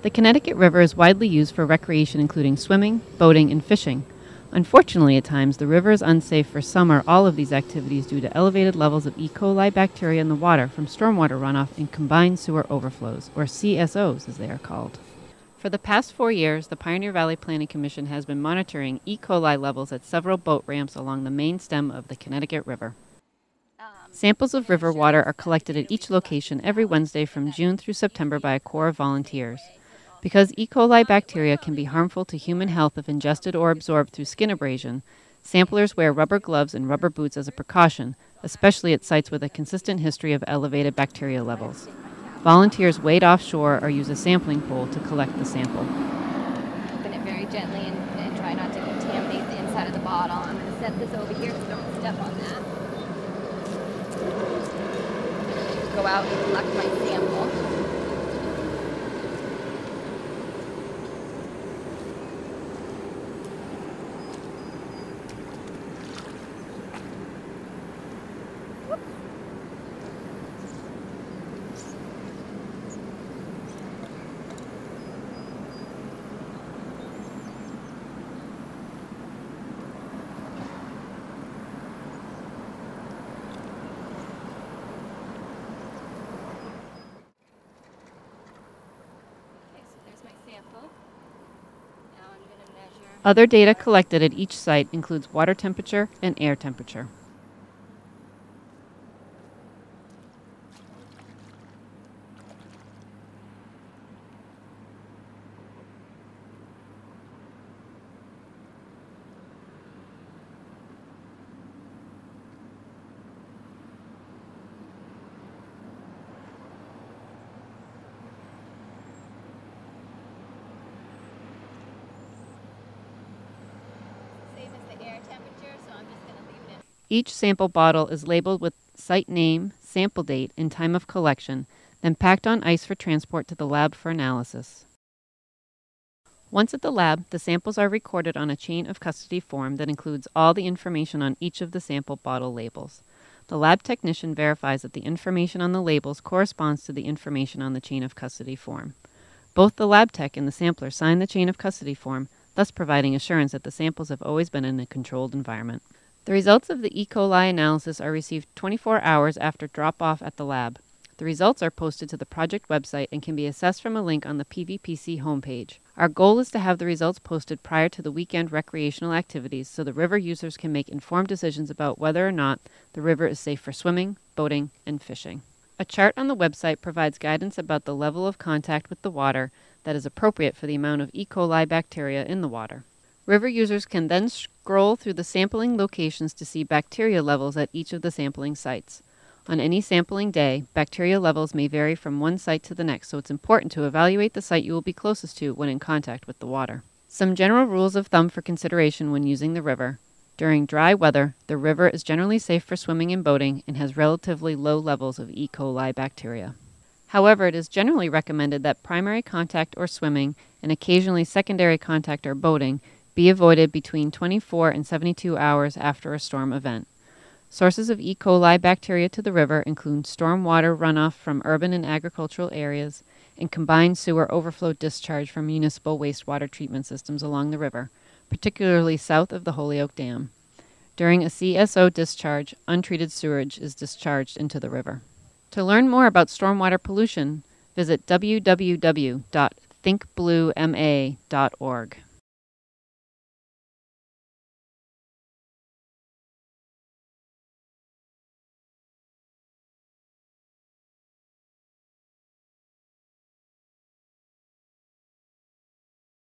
The Connecticut River is widely used for recreation including swimming, boating, and fishing. Unfortunately, at times, the river is unsafe for some or all of these activities due to elevated levels of E. coli bacteria in the water from stormwater runoff and combined sewer overflows, or CSOs as they are called. For the past 4 years, the Pioneer Valley Planning Commission has been monitoring E. coli levels at several boat ramps along the main stem of the Connecticut River. Samples of river water are collected at each location every Wednesday from June through September by a corps of volunteers. Because E. coli bacteria can be harmful to human health if ingested or absorbed through skin abrasion, samplers wear rubber gloves and rubber boots as a precaution, especially at sites with a consistent history of elevated bacteria levels. Volunteers wade offshore or use a sampling pole to collect the sample. Open it very gently and try not to contaminate the inside of the bottle. I'm going to set this over here so don't step on that. Go out and collect my sample. Other data collected at each site includes water temperature and air temperature. Each sample bottle is labeled with site name, sample date, and time of collection, then packed on ice for transport to the lab for analysis. Once at the lab, the samples are recorded on a chain of custody form that includes all the information on each of the sample bottle labels. The lab technician verifies that the information on the labels corresponds to the information on the chain of custody form. Both the lab tech and the sampler sign the chain of custody form, thus providing assurance that the samples have always been in a controlled environment. The results of the E. coli analysis are received 24 hours after drop-off at the lab. The results are posted to the project website and can be accessed from a link on the PVPC homepage. Our goal is to have the results posted prior to the weekend recreational activities so the river users can make informed decisions about whether or not the river is safe for swimming, boating, and fishing. A chart on the website provides guidance about the level of contact with the water that is appropriate for the amount of E. coli bacteria in the water. River users can then scroll through the sampling locations to see bacteria levels at each of the sampling sites. On any sampling day, bacteria levels may vary from one site to the next, so it's important to evaluate the site you will be closest to when in contact with the water. Some general rules of thumb for consideration when using the river. During dry weather, the river is generally safe for swimming and boating and has relatively low levels of E. coli bacteria. However, it is generally recommended that primary contact or swimming and occasionally secondary contact or boating be avoided between 24 and 72 hours after a storm event. Sources of E. coli bacteria to the river include stormwater runoff from urban and agricultural areas and combined sewer overflow discharge from municipal wastewater treatment systems along the river, particularly south of the Holyoke Dam. During a CSO discharge, untreated sewage is discharged into the river. To learn more about stormwater pollution, visit www.thinkbluema.org.